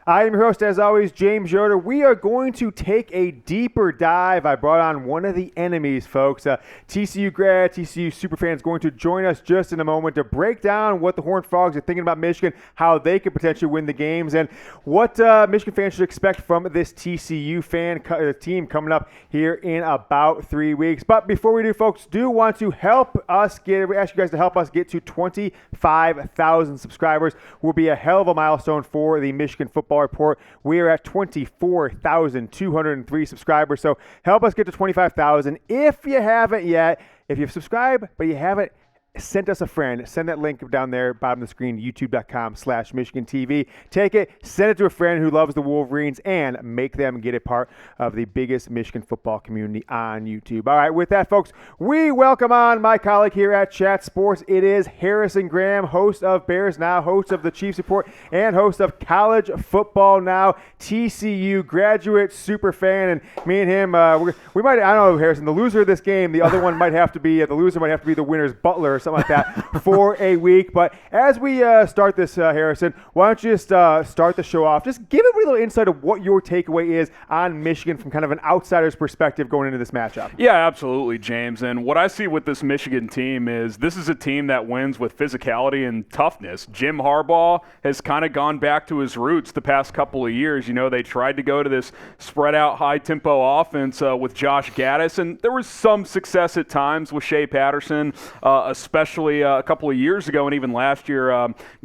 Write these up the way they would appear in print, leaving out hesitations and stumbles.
I am your host, as always, James Yoder. We are going to take a deeper dive. I brought on one of the enemies, folks. TCU grad, TCU superfans going to join us just in a moment to break down what the Horned Frogs are thinking about Michigan, how they could potentially win the games, and what Michigan fans should expect from this TCU team coming up here in about 3 weeks. But before we do, folks, do want to ask you guys to help us get to 25,000 subscribers. Will be a hell of a milestone for the Michigan Football Report. We are at 24,203 subscribers, so help us get to 25,000. If you haven't yet, if you've subscribed but you haven't, send us a friend. Send that link down there, bottom of the screen, youtube.com/Michigan TV. Take it, send it to a friend who loves the Wolverines, and make them get a part of the biggest Michigan football community on YouTube. All right, with that, folks, we welcome on my colleague here at Chat Sports. It is Harrison Graham, host of Bears Now, host of the Chiefs Report, and host of College Football Now, TCU graduate super fan. And me and him, we might, I don't know, Harrison, the loser of this game, the other one might have to be, the loser might have to be the winner's butler or something like that for a week. But as we start this, Harrison, why don't you just start the show off? Just give everybody a little insight of what your takeaway is on Michigan from kind of an outsider's perspective going into this matchup. Yeah, absolutely, James. And what I see with this Michigan team is this is a team that wins with physicality and toughness. Jim Harbaugh has kind of gone back to his roots the past couple of years. You know, they tried to go to this spread-out, high-tempo offense with Josh Gaddis, and there was some success at times with Shea Patterson, especially a couple of years ago, and even last year,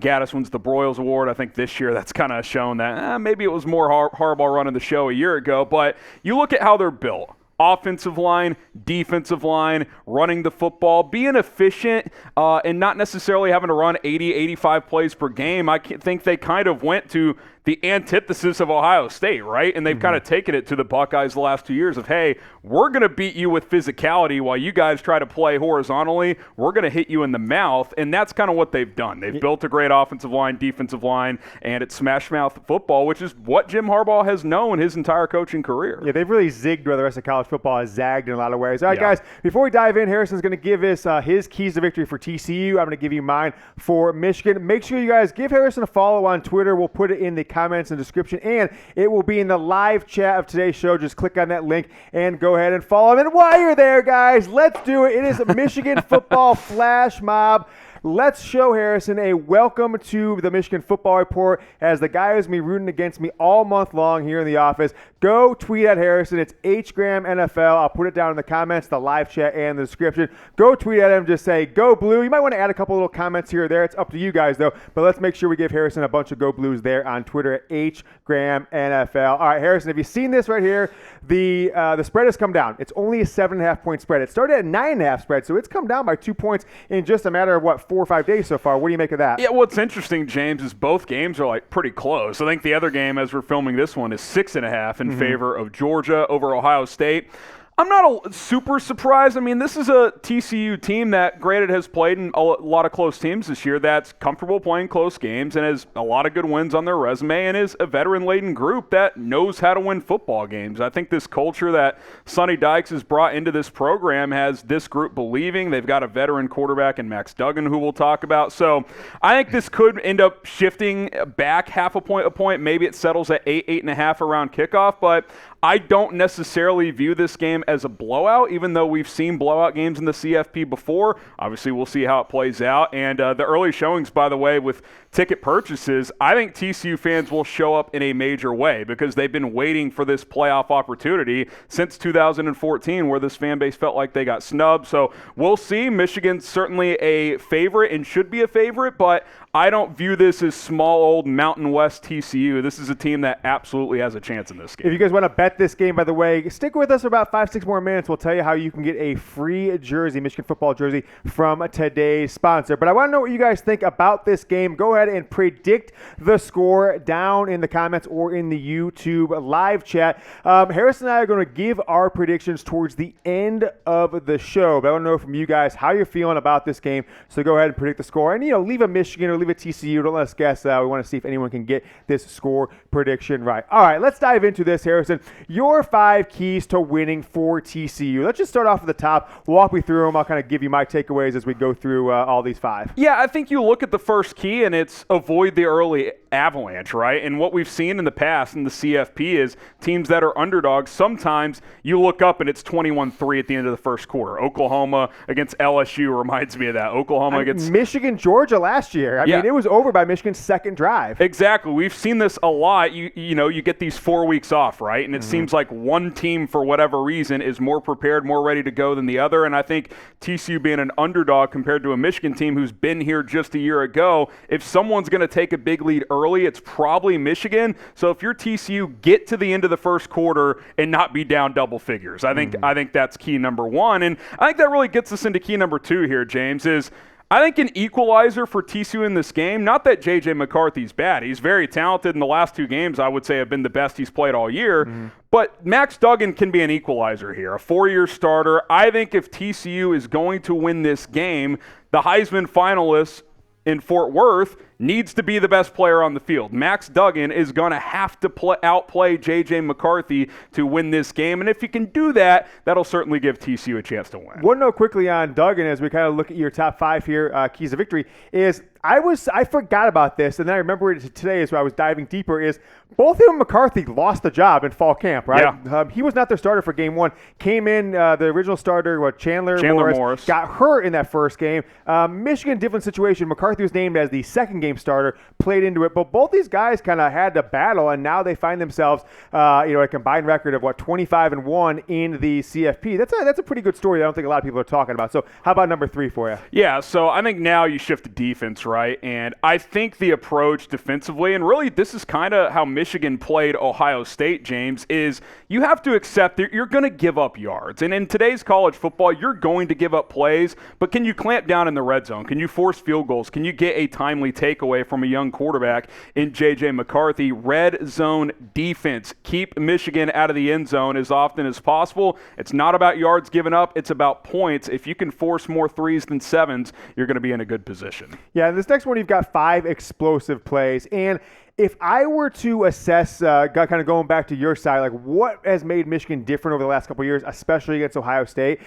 Gaddis wins the Broyles Award. I think this year that's kind of shown that maybe it was more Harbaugh running the show a year ago. But you look at how they're built. Offensive line, defensive line, running the football, being efficient, and not necessarily having to run 80, 85 plays per game. I think they kind of went to the antithesis of Ohio State, right? And they've kind of taken it to the Buckeyes the last 2 years of, hey, we're going to beat you with physicality while you guys try to play horizontally. We're going to hit you in the mouth, and that's kind of what they've done. They've built a great offensive line, defensive line, and it's smash-mouth football, which is what Jim Harbaugh has known his entire coaching career. Yeah, they've really zigged where the rest of college football has zagged in a lot of ways. All right, guys, before we dive in, Harrison's going to give us his keys to victory for TCU. I'm going to give you mine for Michigan. Make sure you guys give Harrison a follow on Twitter. We'll put it in the comments and description, and it will be in the live chat of today's show. Just click on that link and go ahead and follow him. And while you're there, guys, let's do it. It is a Michigan football flash mob. Let's show Harrison a welcome to the Michigan Football Report as the guy who's been rooting against me all month long here in the office. Go tweet at Harrison. It's HGramNFL. I'll put it down in the comments, the live chat, and the description. Go tweet at him. Just say, Go Blue. You might want to add a couple little comments here or there. It's up to you guys, though. But let's make sure we give Harrison a bunch of Go Blues there on Twitter at HGramNFL. All right, Harrison, have you seen this right here? The spread has come down. It's only a 7.5-point spread. It started at 9.5 spread, so it's come down by 2 points in just a matter of, 4 or 5 days so far. What do you make of that? Yeah, what's interesting, James, is both games are pretty close. I think the other game, as we're filming this one, is 6.5 in favor of Georgia over Ohio State. I'm not super surprised. I mean, this is a TCU team that, granted, has played in a lot of close teams this year, that's comfortable playing close games and has a lot of good wins on their resume and is a veteran-laden group that knows how to win football games. I think this culture that Sonny Dykes has brought into this program has this group believing. They've got a veteran quarterback in Max Duggan, who we'll talk about. So I think this could end up shifting back half a point. Maybe it settles at 8.5 around kickoff, but I don't necessarily view this game as a blowout, even though we've seen blowout games in the CFP before. Obviously, we'll see how it plays out. And the early showings, by the way, with ticket purchases, I think TCU fans will show up in a major way because they've been waiting for this playoff opportunity since 2014, where this fan base felt like they got snubbed. So we'll see. Michigan's certainly a favorite and should be a favorite, but I don't view this as small old Mountain West TCU. This is a team that absolutely has a chance in this game. If you guys want to bet this game, by the way, stick with us for about 5-6 more minutes. We'll tell you how you can get a free jersey, Michigan football jersey, from today's sponsor. But I want to know what you guys think about this game. Go ahead and predict the score down in the comments or in the YouTube live chat. Harrison and I are going to give our predictions towards the end of the show. But I want to know from you guys how you're feeling about this game. So go ahead and predict the score. And, leave a Michigan or leave a TCU. Don't let us guess. We want to see if anyone can get this score prediction right. All right, let's dive into this, Harrison. your 5 keys to winning for TCU. Let's just start off at the top. Walk me through them. I'll kind of give you my takeaways as we go through all these 5. Yeah, I think you look at the first key, and it's avoid the early avalanche, right? And what we've seen in the past in the CFP is teams that are underdogs, sometimes you look up and it's 21-3 at the end of the first quarter. Oklahoma against LSU reminds me of that. Oklahoma against Michigan, Georgia last year. I mean, it was over by Michigan's second drive. Exactly. We've seen this a lot. You know, you get these 4 weeks off, right? And it seems like one team, for whatever reason, is more prepared, more ready to go than the other. And I think TCU being an underdog compared to a Michigan team who's been here just a year ago, if someone's going to take a big lead early, it's probably Michigan. So if you're TCU, get to the end of the first quarter and not be down double figures. I think that's key number 1. And I think that really gets us into key number 2 here, James, is I think an equalizer for TCU in this game, not that JJ McCarthy's bad. He's very talented in the last 2 games, I would say, have been the best he's played all year. But Max Duggan can be an equalizer here, a 4-year starter. I think if TCU is going to win this game, the Heisman finalists in Fort Worth needs to be the best player on the field. Max Duggan is going to have to outplay JJ McCarthy to win this game. And if you can do that, that'll certainly give TCU a chance to win. One note quickly on Duggan as we kind of look at your top 5 here, keys of victory, is I forgot about this, and then I remember it today as I was diving deeper, is both him and McCarthy lost the job in fall camp, right? Yeah. He was not their starter for game 1. Came in, the original starter, Chandler Morris, got hurt in that first game. Michigan, different situation. McCarthy was named as the second game starter, played into it, but both these guys kind of had to battle, and now they find themselves, a combined record of 25-1 in the CFP. That's a pretty good story that I don't think a lot of people are talking about. So how about number 3 for you? Yeah, so I think now you shift to defense, right? And I think the approach defensively, and really this is kind of how Michigan played Ohio State, James, is you have to accept that you're going to give up yards. And in today's college football, you're going to give up plays, but can you clamp down in the red zone? Can you force field goals? Can you get a timely takeaway from a young quarterback in JJ McCarthy? Red zone defense. Keep Michigan out of the end zone as often as possible. It's not about yards given up. It's about points. If you can force more 3s than 7s, you're going to be in a good position. Yeah, this next one, you've got 5 explosive plays. And if I were to assess, kind of going back to your side, like what has made Michigan different over the last couple of years, especially against Ohio State,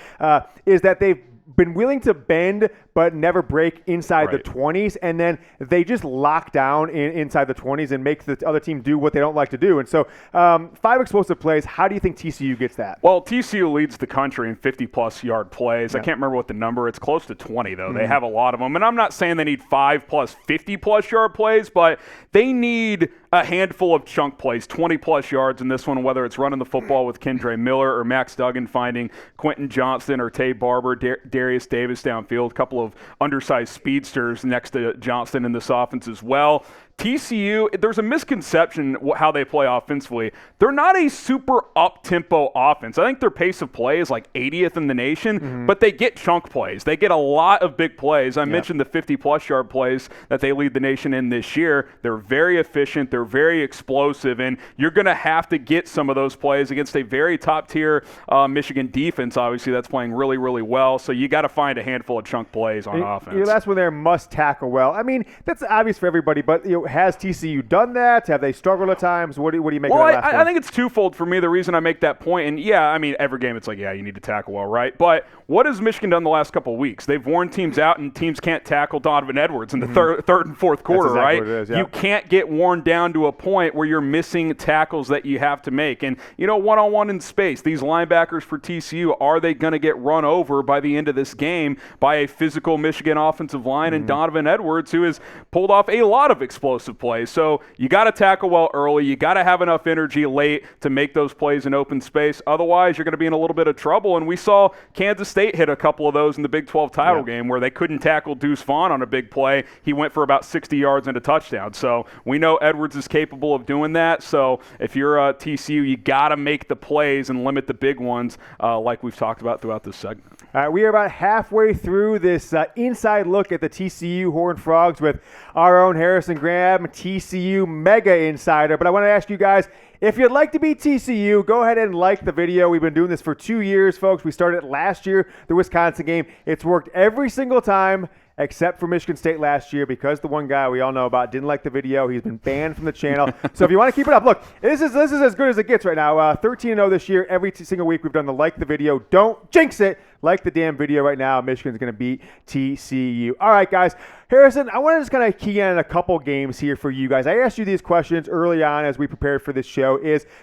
is that they've been willing to bend but never break inside the 20s, and then they just lock down inside the 20s and make the other team do what they don't like to do. And so 5 explosive plays, how do you think TCU gets that? Well, TCU leads the country in 50-plus yard plays. I can't remember what the number. It's close to 20, though. They have a lot of them. And I'm not saying they need 5-plus, 50-plus yard plays, but they need a handful of chunk plays, 20-plus yards in this one, whether it's running the football with Kendre Miller or Max Duggan finding Quentin Johnston or Tay Barber, Darius Davis downfield, a couple of undersized speedsters next to Johnston in this offense as well. TCU, there's a misconception how they play offensively. They're not a super up-tempo offense. I think their pace of play is like 80th in the nation, but they get chunk plays. They get a lot of big plays. I mentioned the 50-plus yard plays that they lead the nation in this year. They're very efficient. They're very explosive, and you're going to have to get some of those plays against a very top-tier Michigan defense, obviously, that's playing really, really well. So you got to find a handful of chunk plays on offense. Your last one there, must tackle well. I mean, that's obvious for everybody, but has TCU done that? Have they struggled at times? What do you make of that last one? I think it's twofold for me, the reason I make that point. And, I mean, every game it's like, you need to tackle well, right? But what has Michigan done the last couple of weeks? They've worn teams out, and teams can't tackle Donovan Edwards in the third and fourth quarter, exactly right? What it is, yeah. You can't get worn down to a point where you're missing tackles that you have to make. And, one-on-one in space, these linebackers for TCU, are they going to get run over by the end of this game by a physical Michigan offensive line and Donovan Edwards, who has pulled off a lot of explosive plays? So you got to tackle well early. You got to have enough energy late to make those plays in open space. Otherwise, you're going to be in a little bit of trouble. And we saw Kansas State hit a couple of those in the Big 12 title game where they couldn't tackle Deuce Vaughn on a big play. He went for about 60 yards and a touchdown. So we know Edwards is capable of doing that. So if you're TCU, you got to make the plays and limit the big ones like we've talked about throughout this segment. All right, we are about halfway through this inside look at the TCU Horned Frogs with our own Harrison Graham, TCU Mega Insider. But I want to ask you guys, if you'd like to beat TCU, go ahead and like the video. We've been doing this for 2 years, folks. We started last year, the Wisconsin game. It's worked every single time. except for Michigan State last year, because the one guy we all know about didn't like the video. He's been banned from the channel. So if you want to keep it up, look, this is as good as it gets right now. 13-0 this year. Every single week we've done the like the video. Don't jinx it. Like the damn video right now. Michigan's going to beat TCU. All right, guys. Harrison, I want to just kind of key in a couple games here for you guys. I asked you these questions early on as we prepared for this show.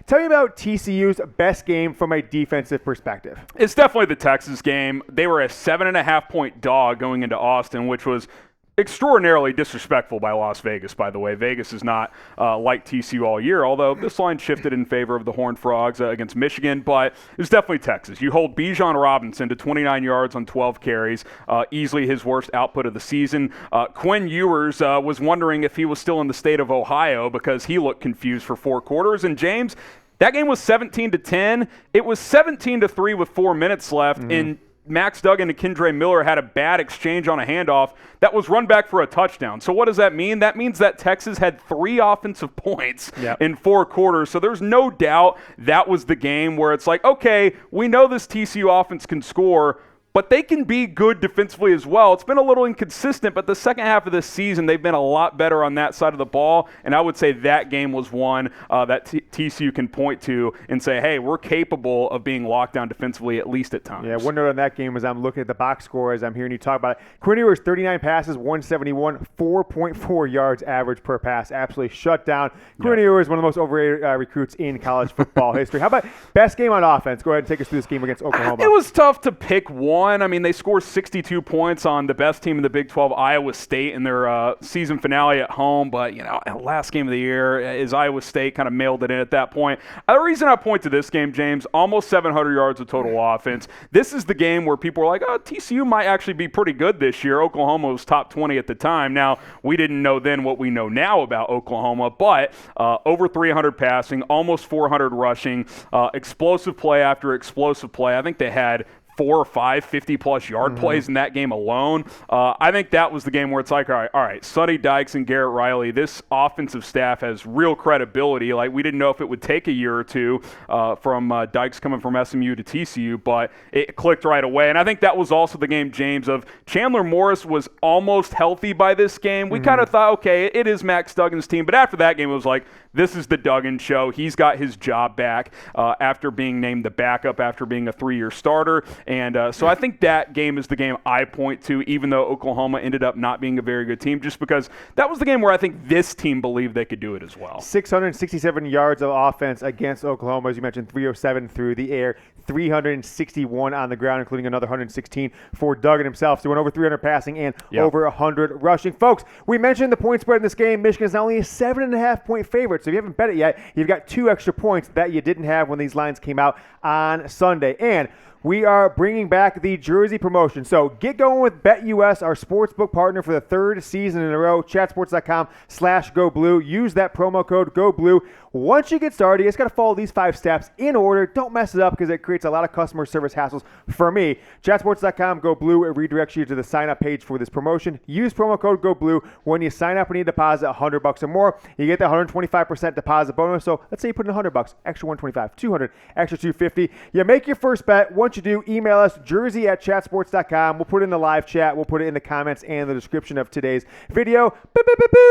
Tell me about TCU's best game from a defensive perspective. It's definitely the Texas game. They were a 7.5-point dog going into Austin, which was extraordinarily disrespectful by Las Vegas, by the way. Vegas is not like TCU all year, although this line shifted in favor of the Horned Frogs against Michigan, but it's definitely Texas. You hold Bijan Robinson to 29 yards on 12 carries, easily his worst output of the season. Quinn Ewers was wondering if he was still in the state of Ohio because he looked confused for 4 quarters. And James, that game was 17-10. It was 17-3 with 4 minutes left, and Max Duggan and Kendre Miller had a bad exchange on a handoff that was run back for a touchdown. So what does that mean? That means that Texas had 3 offensive points in 4 quarters. So there's no doubt that was the game where it's like, okay, we know this TCU offense can score, but they can be good defensively as well. It's been a little inconsistent, but the second half of this season, they've been a lot better on that side of the ball, and I would say that game was one that TCU can point to and say, hey, we're capable of being locked down defensively, at least at times. Yeah, one note on that game is I'm looking at the box score as I'm hearing you talk about it. Quinn Ewers, 39 passes, 171, 4.4 yards average per pass. Absolutely shut down. Quinn Ewers, one of the most overrated recruits in college football history. How about best game on offense? Go ahead and take us through this game against Oklahoma. It was tough to pick one. I mean, they scored 62 points on the best team in the Big 12, Iowa State, in their season finale at home. But, last game of the year is Iowa State kind of mailed it in at that point. The reason I point to this game, James, almost 700 yards of total offense. This is the game where people are like, oh, TCU might actually be pretty good this year. Oklahoma was top 20 at the time. Now, we didn't know then what we know now about Oklahoma, but over 300 passing, almost 400 rushing, explosive play after explosive play. I think they had 4 or 5 50-plus yard plays in that game alone. I think that was the game where it's like, all right, Sonny Dykes and Garrett Riley, this offensive staff has real credibility. Like, we didn't know if it would take a year or two from Dykes coming from SMU to TCU, but it clicked right away. And I think that was also the game, James, of Chandler Morris was almost healthy by this game. We kind of thought, okay, it is Max Duggan's team. But after that game, it was like, this is the Duggan show. He's got his job back after being named the backup after being a 3-year starter. And so I think that game is the game I point to, even though Oklahoma ended up not being a very good team, just because that was the game where I think this team believed they could do it as well. 667 yards of offense against Oklahoma, as you mentioned, 307 through the air, 361 on the ground, including another 116 for Duggan himself. So he went over 300 passing and over 100 rushing. Folks, we mentioned the point spread in this game. Michigan is now only a 7.5-point favorite. So if you haven't bet it yet, you've got 2 extra points that you didn't have when these lines came out on Sunday. And we are bringing back the jersey promotion. So get going with BetUS, our sportsbook partner for the 3rd season in a row. Chatsports.com/GoBlue. Use that promo code GoBlue. Once you get started, you just got to follow these 5 steps in order. Don't mess it up because it creates a lot of customer service hassles for me. Chatsports.com/GoBlue. It redirects you to the sign-up page for this promotion. Use promo code GoBlue. When you sign up and you deposit $100 or more, you get the 125% deposit bonus. So let's say you put in $100, extra $125, $200, extra $250. You make your first bet. Once you do, email us, jersey@chatsports.com. We'll put it in the live chat. We'll put it in the comments and the description of today's video.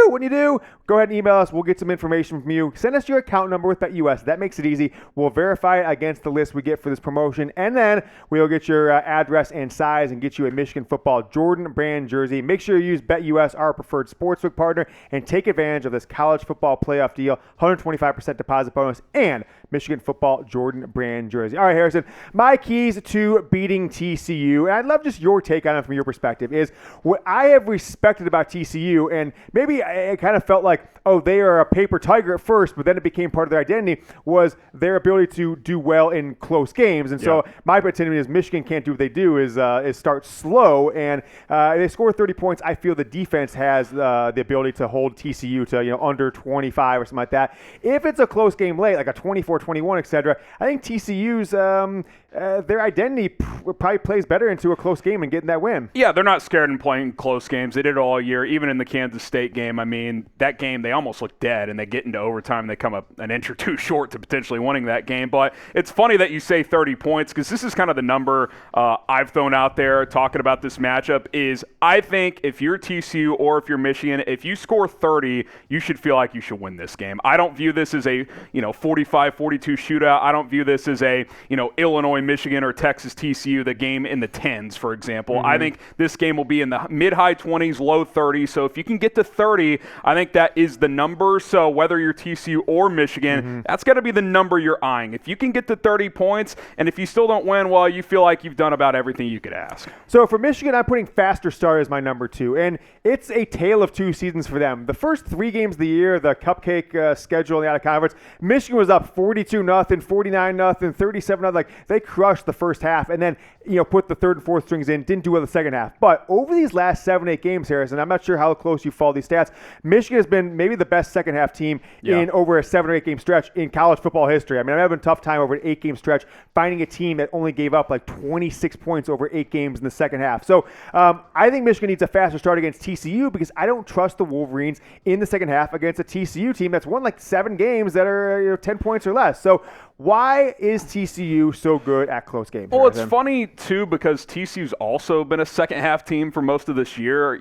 When you do, go ahead and email us. We'll get some information from you. Send us your account number with BetUS. That makes it easy. We'll verify it against the list we get for this promotion, and then we'll get your address and size and get you a Michigan football Jordan brand jersey. Make sure you use BetUS, our preferred sportsbook partner, and take advantage of this college football playoff deal, 125% deposit bonus, and Michigan football Jordan brand jersey. All right, Harrison, my keys to beating TCU, and I'd love just your take on it from your perspective, is what I have respected about TCU, and maybe it kind of felt like, oh, they are a paper tiger at first, but then it became part of their identity, was their ability to do well in close games. And so my opinion is Michigan can't do what they do is start slow, and they score 30 points. I feel the defense has the ability to hold TCU to under 25 or something like that. If it's a close game late, like a 24-21, etc., I think TCU's their identity probably plays better into a close game and getting that win. Yeah, they're not scared in playing close games. They did it all year, even in the Kansas State game. I mean, that game, they almost look dead, and they get into overtime, and they come up an inch or two short to potentially winning that game. But it's funny that you say 30 points, because this is kind of the number I've thrown out there talking about this matchup is I think if you're TCU or if you're Michigan, if you score 30, you should feel like you should win this game. I don't view this as a 45-42 shootout. I don't view this as a Illinois, Michigan, or Texas TCU, the game in the 10s, for example. I think this game will be in the mid-high 20s, low 30s. So if you can get to 30, I think that is the number. So whether you're TCU or Michigan, that's got to be the number you're eyeing. If you can get to 30 points, and if you still don't win, well, you feel like you've done about everything you could ask. So for Michigan, I'm putting faster start as my number 2, and it's a tale of two seasons for them. The first 3 games of the year, the cupcake schedule in the out-of-conference, Michigan was up 42-0, 49-0, 37-0. Like, they crushed the first half, and then put the third and fourth strings in, didn't do well the second half. But over these last 7-8 games, Harrison, I'm not sure how close you follow these stats, Michigan has been maybe the best second half team in over a 7 or 8 game stretch in college football history. I mean, I'm having a tough time over an 8 game stretch finding a team that only gave up like 26 points over 8 games in the second half. So I think Michigan needs a faster start against TCU because I don't trust the Wolverines in the second half against a TCU team that's won like 7 games that are 10 points or less. So why is TCU so good at close games? Well, it's funny, too, because TCU's also been a second-half team for most of this year.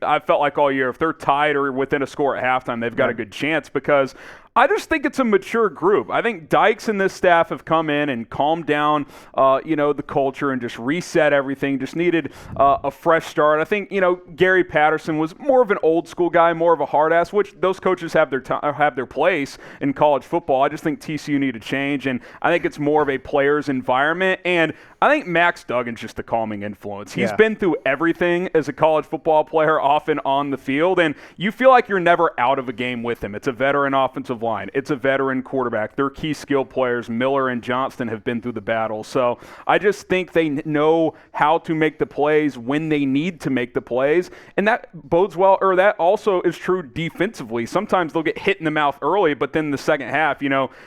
I felt like all year, if they're tied or within a score at halftime, they've got a good chance because I just think it's a mature group. I think Dykes and this staff have come in and calmed down, the culture and just reset everything. Just needed a fresh start. I think, Gary Patterson was more of an old-school guy, more of a hard-ass, which those coaches have their place in college football. I just think TCU need to change, and I think it's more of a player's environment. And I think Max Duggan's just a calming influence. He's been through everything as a college football player, often on the field, and you feel like you're never out of a game with him. It's a veteran offensive line. It's a veteran quarterback. They're key skill players. Miller and Johnston have been through the battle. So I just think they know how to make the plays when they need to make the plays, and that bodes well, or that also is true defensively. Sometimes they'll get hit in the mouth early, but then in the second half,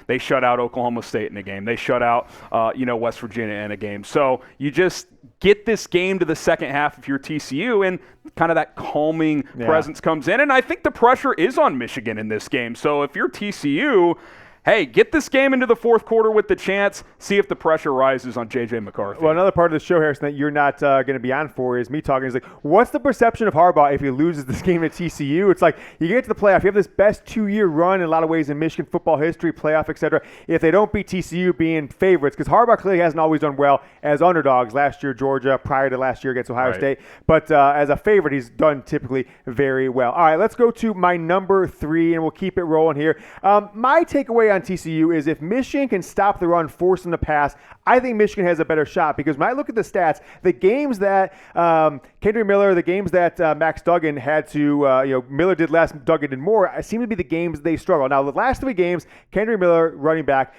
they shut out Oklahoma State in a game. They shut out, West Virginia in a game. So you just get this game to the second half if you're TCU, and kind of that calming presence comes in. And I think the pressure is on Michigan in this game. So if you're TCU, hey, get this game into the fourth quarter with the chance, see if the pressure rises on JJ McCarthy. Well, another part of the show, Harrison, that you're not going to be on for is me talking. Is like, what's the perception of Harbaugh if he loses this game at TCU? It's like you get to the playoff, you have this best 2-year run in a lot of ways in Michigan football history, playoff, etc. If they don't beat TCU being favorites, because Harbaugh clearly hasn't always done well as underdogs. Last year, Georgia, prior to last year against Ohio State. But as a favorite, he's done typically very well. All right, let's go to my number 3, and we'll keep it rolling here. My takeaway on TCU is if Michigan can stop the run, force them to pass, I think Michigan has a better shot because when I look at the stats, the games that Kendrick Miller, the games that Max Duggan had to, Miller did less, Duggan did more, seem to be the games they struggle. Now, the last 3 games, Kendrick Miller, running back,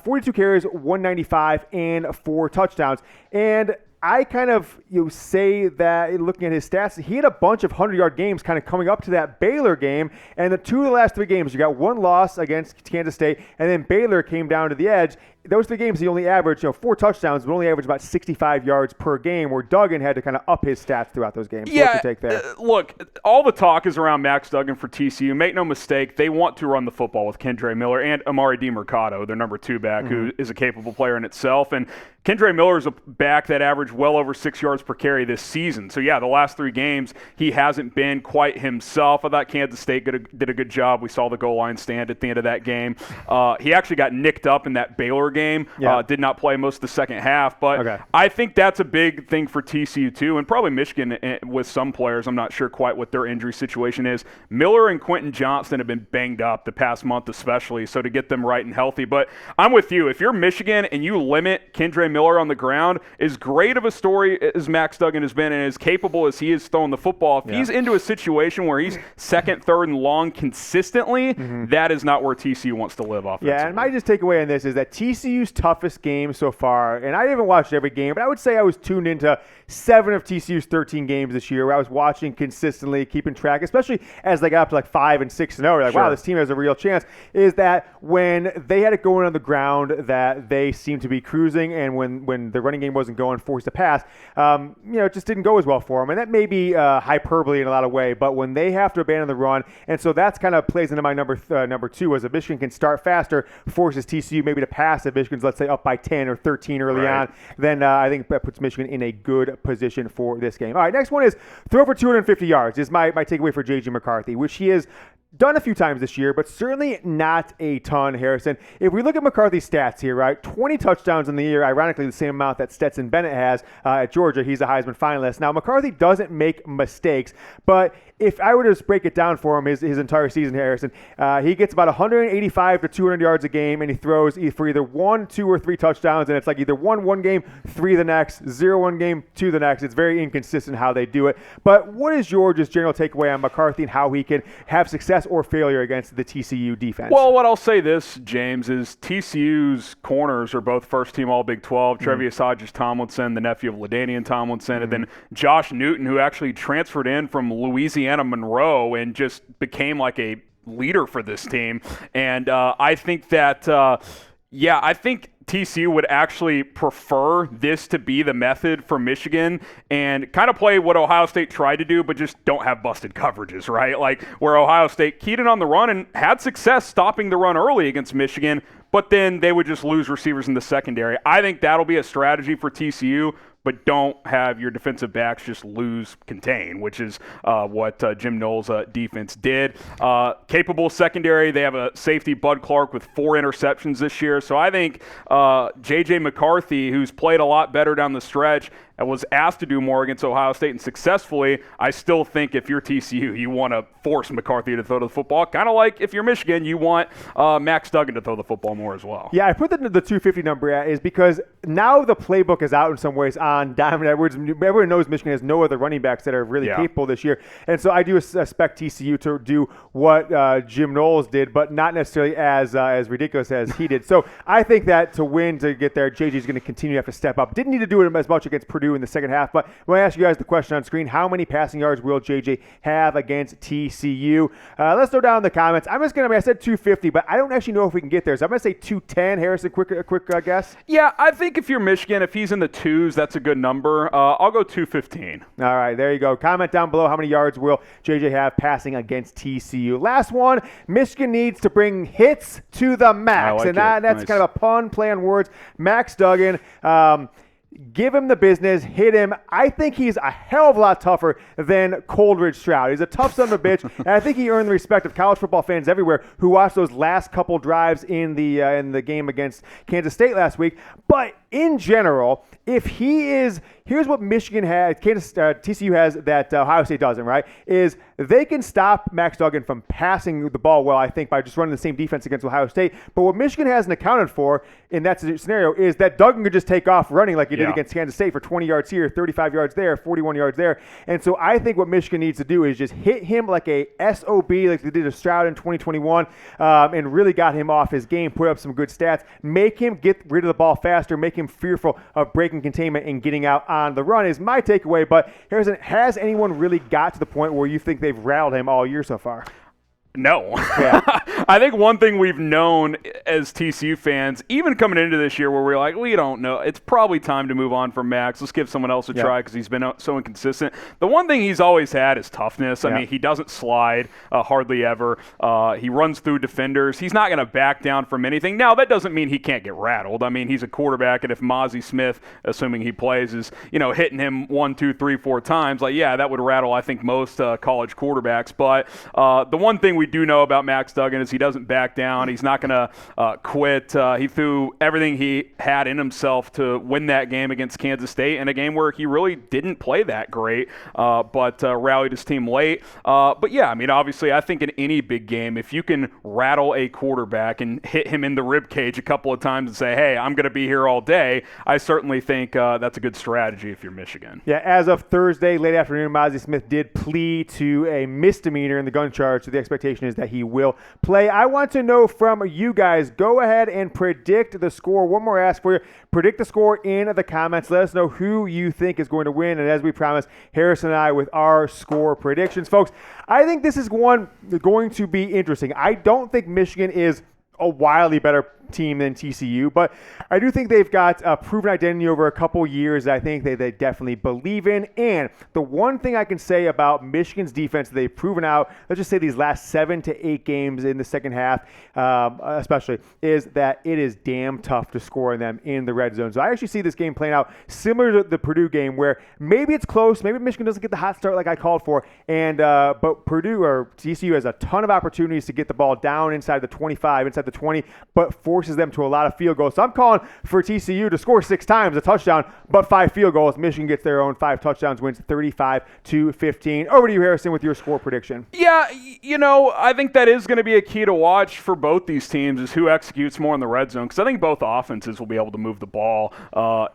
42 carries, 195, and 4 touchdowns. And I kind of say that looking at his stats, he had a bunch of 100-yard games kind of coming up to that Baylor game. And the 2 of the last 3 games, you got 1 loss against Kansas State, and then Baylor came down to the edge. Those 3 games, he only averaged 4 touchdowns, but only averaged about 65 yards per game, where Duggan had to kind of up his stats throughout those games. Yeah, what's your take there? Look, all the talk is around Max Duggan for TCU. Make no mistake, they want to run the football with Kendra Miller and Amari DiMercato, their number 2 back, who is a capable player in itself. And Kendra Miller is a back that averaged well over 6 yards per carry this season. So, yeah, the last 3 games, he hasn't been quite himself. I thought Kansas State did a good job. We saw the goal line stand at the end of that game. He actually got nicked up in that Baylor game. Did not play most of the second half. But I think that's a big thing for TCU, too, and probably Michigan with some players. I'm not sure quite what their injury situation is. Miller and Quentin Johnston have been banged up the past month especially, so to get them right and healthy. But I'm with you. If you're Michigan and you limit Kendra Miller on the ground, as great of a story as Max Duggan has been and as capable as he is throwing the football, if he's into a situation where he's second, third, and long consistently, that is not where TCU wants to live offensively. Yeah, and my just takeaway on this is that TCU TCU's toughest game so far, and I haven't watched every game, but I would say I was tuned into 7 of TCU's 13 games this year, where I was watching consistently, keeping track, especially as they got up to like 5 and 6 and 0. Like, wow, this team has a real chance. Is that when they had it going on the ground, that they seemed to be cruising, and when the running game wasn't going, forced to pass, it just didn't go as well for them. And that may be hyperbole in a lot of ways, but when they have to abandon the run, and so that's kind of plays into my number 2, as if Michigan can start faster, forces TCU maybe to pass if Michigan's, let's say, up by 10 or 13 early on, then I think that puts Michigan in a good position for this game. All right, next one is throw for 250 yards is my takeaway for JJ McCarthy, which he is done a few times this year, but certainly not a ton, Harrison. If we look at McCarthy's stats here, right, 20 touchdowns in the year, ironically the same amount that Stetson Bennett has at Georgia. He's a Heisman finalist. Now, McCarthy doesn't make mistakes, but if I were to just break it down for him, his entire season, Harrison, he gets about 185 to 200 yards a game, and he throws for either 1, 2, or 3 touchdowns, and it's like either 1 game, 3 the next, 0 one game, 2 the next. It's very inconsistent how they do it. But what is your just general takeaway on McCarthy and how he can have success or failure against the TCU defense? Well, what I'll say this, James, is TCU's corners are both first-team All-Big 12. Trevius Hodges-Tomlinson, the nephew of LaDainian Tomlinson, and then Josh Newton, who actually transferred in from Louisiana Monroe and just became like a leader for this team. And I think that, I think TCU would actually prefer this to be the method for Michigan and kind of play what Ohio State tried to do, but just don't have busted coverages, right? Like where Ohio State keyed in on the run and had success stopping the run early against Michigan, but then they would just lose receivers in the secondary. I think that'll be a strategy for TCU, but don't have your defensive backs just lose contain, which is what Jim Knowles' defense did. Capable secondary. They have a safety, Bud Clark, with 4 interceptions this year. So I think JJ McCarthy, who's played a lot better down the stretch, and was asked to do more against Ohio State and successfully, I still think if you're TCU, you want to force McCarthy to throw the football. Kind of like if you're Michigan, you want Max Duggan to throw the football more as well. Yeah, I put that into the 250 number is because now the playbook is out in some ways on Donovan Edwards. Everyone knows Michigan has no other running backs that are really capable this year. And so I do expect TCU to do what Jim Knowles did, but not necessarily as ridiculous as he did. So I think that to win, to get there, JJ is going to continue to have to step up. Didn't need to do it as much against Purdue in the second half, but when I ask you guys the question on screen, how many passing yards will JJ have against TCU? Let's throw down the comments. I said 250, but I don't actually know if we can get there. So I'm going to say 210. Harrison, quick guess? Yeah, I think if you're Michigan, if he's in the 2s, that's a good number. I'll go 215. All right, there you go. Comment down below how many yards will JJ have passing against TCU. Last one, Michigan needs to bring hits to the max. That's nice. Kind of a pun, play on words. Max Duggan. Give him the business, hit him. I think he's a hell of a lot tougher than Coleridge Stroud. He's a tough son of a bitch, and I think he earned the respect of college football fans everywhere who watched those last couple drives in the game against Kansas State last week. But in general, if he is, here's what Michigan has, TCU has that Ohio State doesn't, right? Is they can stop Max Duggan from passing the ball well, I think, by just running the same defense against Ohio State. But what Michigan hasn't accounted for in that scenario is that Duggan could just take off running like he did against Kansas State for 20 yards here, 35 yards there, 41 yards there. And so I think what Michigan needs to do is just hit him like a SOB, like they did to Stroud in 2021, and really got him off his game, put up some good stats, make him get rid of the ball faster, make him fearful of breaking containment and getting out on the run is my takeaway. But Harrison, has anyone really got to the point where you think they've rattled him all year so far? No. Yeah. I think one thing we've known as TCU fans, even coming into this year where we're like, we don't know, it's probably time to move on from Max. Let's give someone else a try because he's been so inconsistent. The one thing he's always had is toughness. I mean, he doesn't slide hardly ever. He runs through defenders. He's not going to back down from anything. Now, that doesn't mean he can't get rattled. I mean, he's a quarterback, and if Mozzie Smith, assuming he plays, is hitting him 1, 2, 3, 4 times, that would rattle, I think, most college quarterbacks. But the one thing we do know about Max Duggan is he doesn't back down. He's not going to quit. He threw everything he had in himself to win that game against Kansas State in a game where he really didn't play that great, but rallied his team late. But yeah, I mean, obviously, I think in any big game, if you can rattle a quarterback and hit him in the rib cage a couple of times and say, hey, I'm going to be here all day, I certainly think that's a good strategy if you're Michigan. Yeah, as of Thursday, late afternoon, Mozzie Smith did plead to a misdemeanor in the gun charge, so the expectation expectation is that he will play. I want to know from you guys. Go ahead and predict the score. One more ask for you. Predict the score in the comments. Let us know who you think is going to win. And as we promised, Harrison and I with our score predictions. Folks, I think this is going to be interesting. I don't think Michigan is a wildly better team than TCU, but I do think they've got a proven identity over a couple years that I think they definitely believe in. And the one thing I can say about Michigan's defense that they've proven out, let's just say these last 7 to 8 games in the second half, especially, is that it is damn tough to score on them in the red zone. So I actually see this game playing out similar to the Purdue game, where maybe it's close, maybe Michigan doesn't get the hot start like I called for, and but Purdue or TCU has a ton of opportunities to get the ball down inside the 25, inside the 20, but forces them to a lot of field goals. So I'm calling for TCU to score 6 times, a touchdown, but 5 field goals. Michigan gets their own 5 touchdowns, wins 35-15. Over to you, Harrison, with your score prediction. Yeah, I think that is going to be a key to watch for both these teams, is who executes more in the red zone, because I think both offenses will be able to move the ball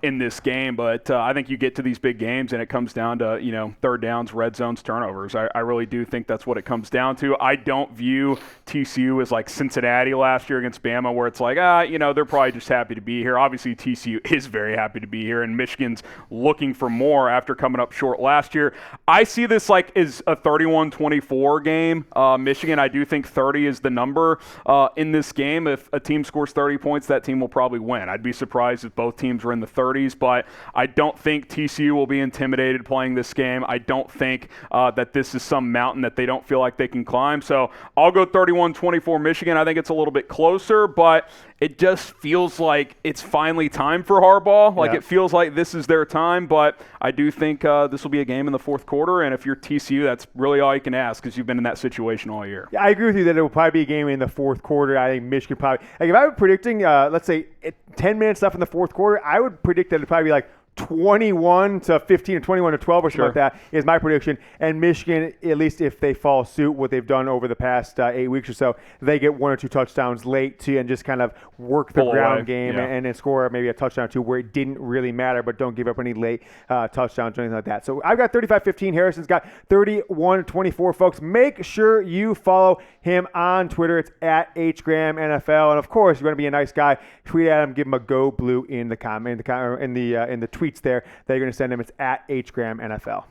in this game. But I think you get to these big games and it comes down to, third downs, red zones, turnovers. I really do think that's what it comes down to. I don't view TCU as like Cincinnati last year against Bama, where it's like, they're probably just happy to be here. Obviously, TCU is very happy to be here, and Michigan's looking for more after coming up short last year. I see this like as a 31-24 game. Michigan, I do think 30 is the number in this game. If a team scores 30 points, that team will probably win. I'd be surprised if both teams were in the 30s, but I don't think TCU will be intimidated playing this game. I don't think that this is some mountain that they don't feel like they can climb. So I'll go 31-24 Michigan. I think it's a little bit closer, but it just feels like it's finally time for Harbaugh. Like, it feels like this is their time, but I do think this will be a game in the fourth quarter, and if you're TCU, that's really all you can ask, because you've been in that situation all year. Yeah, I agree with you that it will probably be a game in the fourth quarter. I think Michigan probably – like, if I were predicting, let's say 10 minutes left in the fourth quarter, I would predict that it would probably be like 21-15 or 21-12 or something like that is my prediction. And Michigan, at least if they follow suit, what they've done over the past 8 weeks or so, they get 1 or 2 touchdowns late and just kind of work the ground game and then score maybe a touchdown or 2 where it didn't really matter, but don't give up any late touchdowns or anything like that. So I've got 35-15. Harrison's got 31-24. Folks, make sure you follow him on Twitter. It's at HGramNFL. And of course, you're going to be a nice guy. Tweet at him, give him a go blue in the comment, in the tweets there that you're going to send him. It's at HGramNFL.